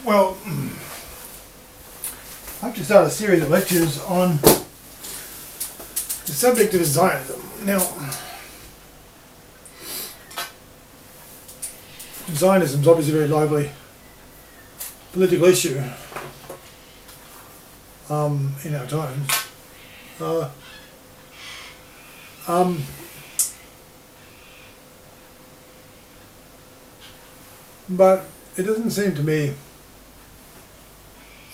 Well, I've just started a series of lectures on the subject of Zionism. Now, Zionism is obviously a very lively political issue in our times. But it doesn't seem to me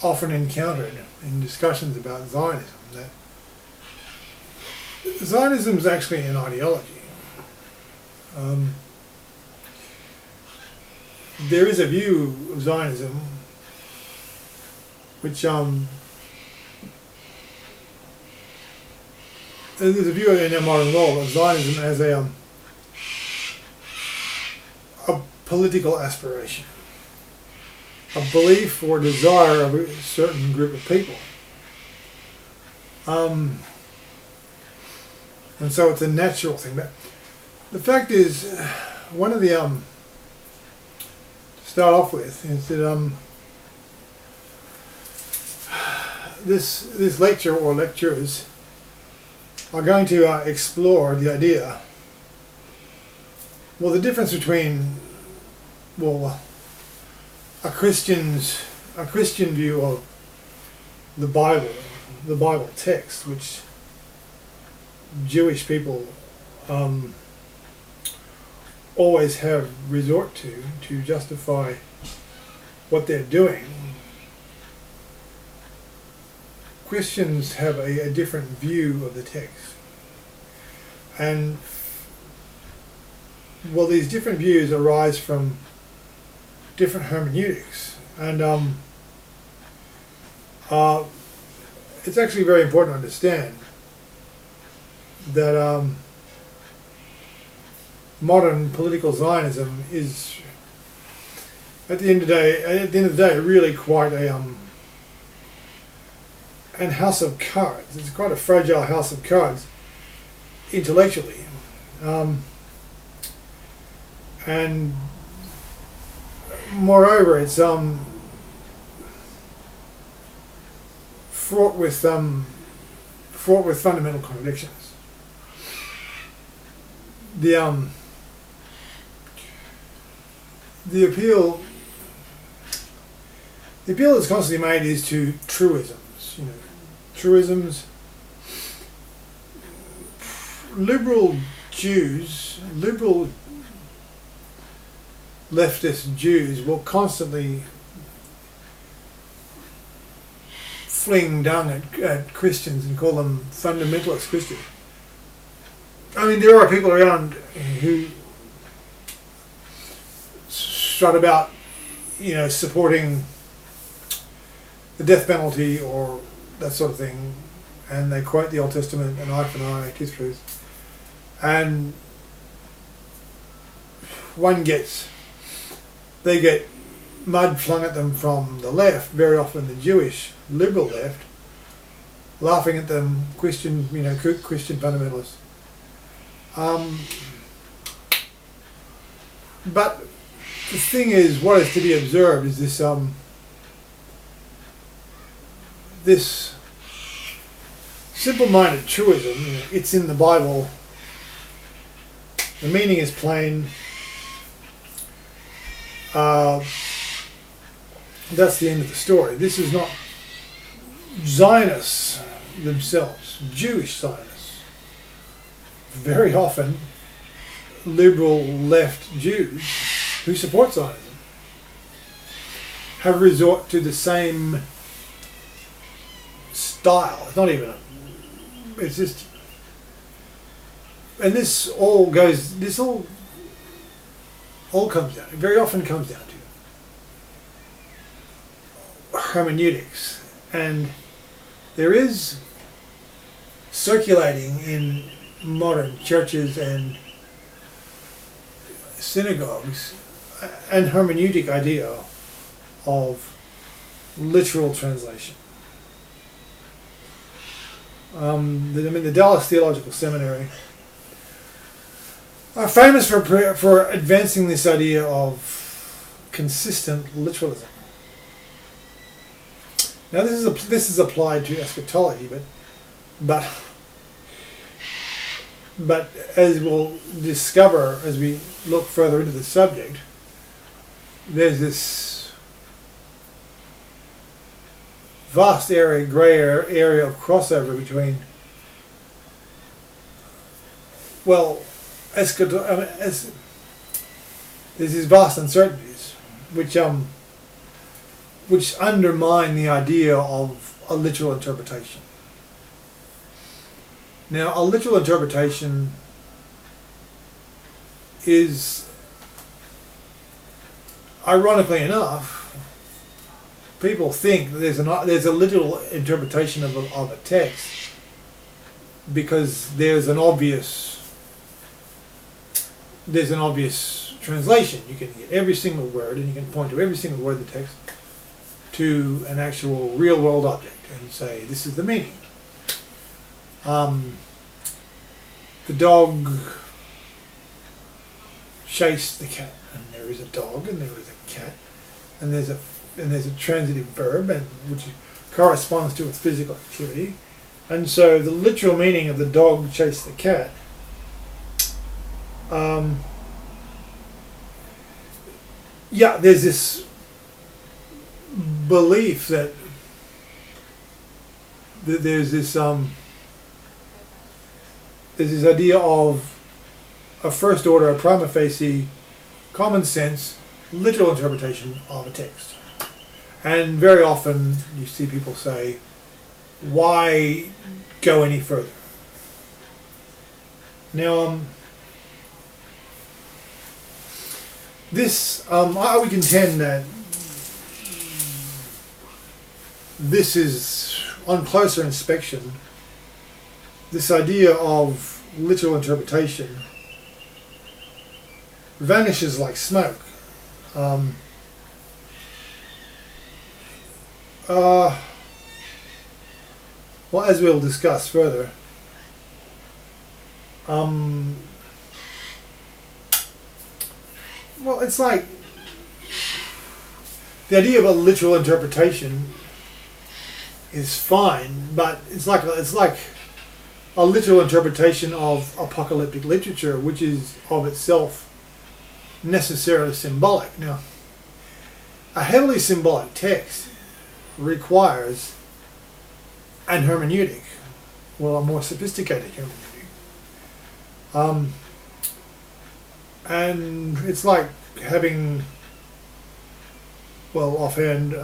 often encountered in discussions about Zionism that Zionism is actually an ideology. There is a view of Zionism which there's a view in our modern world of Zionism as a political aspiration, a belief or desire of a certain group of people. And so it's a natural thing. But the fact is, one of the, to start off with, is that this lecture or lectures are going to explore the idea, well, the difference between, well, a Christian view of the Bible text, which Jewish people always have resort to justify what they're doing. Christians have a different view of the text, and well, these different views arise from different hermeneutics, and it's actually very important to understand that modern political Zionism is, at the end of the day, really quite an house of cards. It's quite a fragile house of cards intellectually, and moreover, it's fraught with fundamental contradictions. The appeal that's constantly made is to truisms. Truisms. Liberal leftist Jews will constantly fling dung at Christians and call them fundamentalist Christians. I mean, there are people around who strut about, supporting the death penalty or that sort of thing, and they quote the Old Testament, an eye for an eye, tooth for tooth, and they get mud flung at them from the left, very often the Jewish liberal left, laughing at them, Christian fundamentalists. But the thing is, what is to be observed is this simple-minded truism. It's in the Bible. The meaning is plain. That's the end of the story. This is not Zionists themselves, Jewish Zionists. Very often, liberal left Jews who support Zionism have resort to the same style. It's not even it's just, and this all comes down, it very often comes down to hermeneutics. And there is circulating in modern churches and synagogues an hermeneutic idea of literal translation. The Dallas Theological Seminary are famous for advancing this idea of consistent literalism. Now this is applied to eschatology, but as we'll discover as we look further into the subject, there's this vast area, grey area of crossover between, well, there's these vast uncertainties which undermine the idea of a literal interpretation. Now, a literal interpretation is, ironically enough, people think that there's a literal interpretation of a text because there's an obvious translation. You can get every single word, and you can point to every single word of the text to an actual real world object and say, this is the meaning. The dog chased the cat, and there is a dog, and there is a cat, and there's a transitive verb, and which corresponds to its physical activity, and so the literal meaning of the dog chased the cat. There's this belief that there's this idea of a first order, a prima facie, common sense, literal interpretation of a text. And very often you see people say, why go any further? Now, I would contend that this is, on closer inspection, this idea of literal interpretation vanishes like smoke. Well, as we'll discuss further, well, it's like the idea of a literal interpretation is fine, but it's like a literal interpretation of apocalyptic literature, which is of itself necessarily symbolic. Now, a heavily symbolic text requires an hermeneutic, well, a more sophisticated hermeneutic. And it's like having, well, offhand,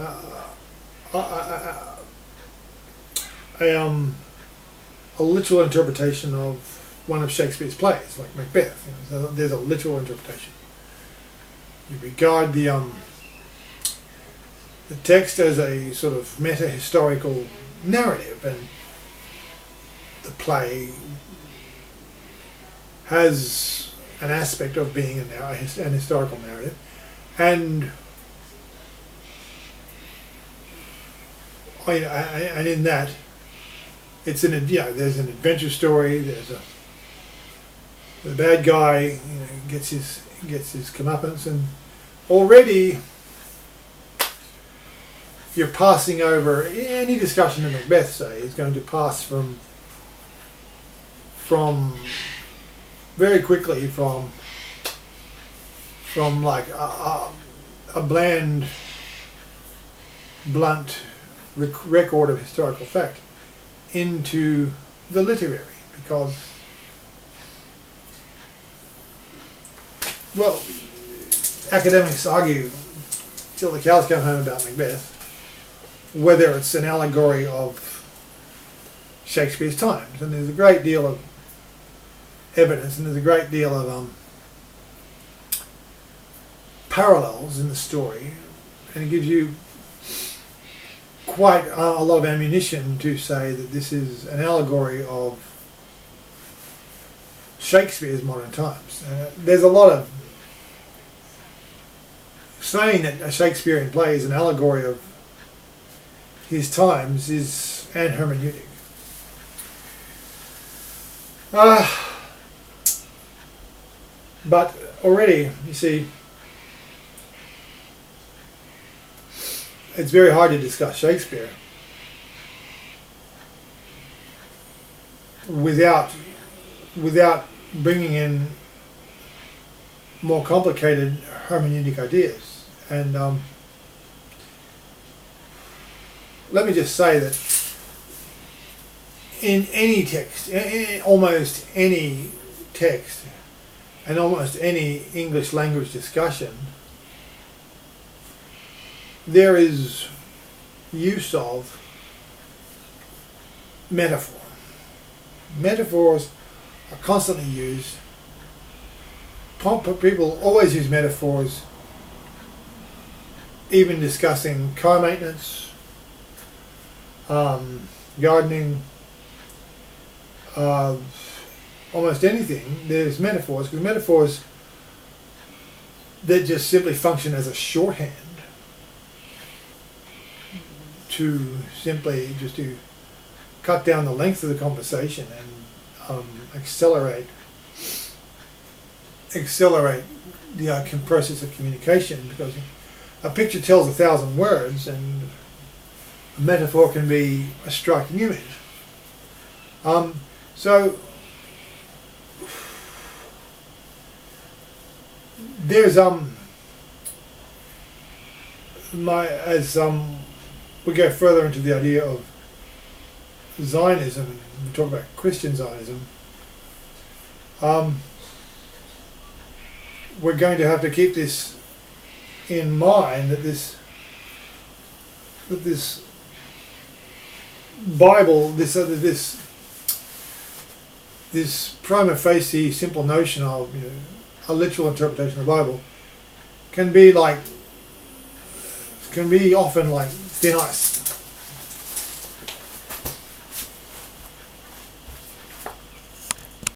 a literal interpretation of one of Shakespeare's plays, like Macbeth. So there's a literal interpretation. You regard the text as a sort of meta-historical narrative, and the play has an aspect of being an historical narrative, and in that, it's there's an adventure story. The bad guy gets his comeuppance, and already you're passing over any discussion of Macbeth. Say is going to pass from very quickly from like a bland, blunt record of historical fact into the literary, because, well, academics argue till the cows come home about Macbeth whether it's an allegory of Shakespeare's times, and there's a great deal of evidence, and there's a great deal of parallels in the story, and it gives you quite a lot of ammunition to say that this is an allegory of Shakespeare's modern times. There's a lot of saying that a Shakespearean play is an allegory of his times is an hermeneutic. But already, you see, it's very hard to discuss Shakespeare without bringing in more complicated hermeneutic ideas. And let me just say that in any text, in almost any text, and almost any English language discussion, there is use of metaphor. Metaphors are constantly used. People always use metaphors, even discussing car maintenance, gardening, almost anything. There's metaphors, because metaphors that just simply function as a shorthand to simply just to cut down the length of the conversation and accelerate the process of communication, because a picture tells 1,000 words and a metaphor can be a striking image. So there's we go further into the idea of Zionism, we talk about Christian Zionism, we're going to have to keep this in mind, that this Bible, this prima facie simple notion of, you know, a literal interpretation of the Bible can be often like thin ice.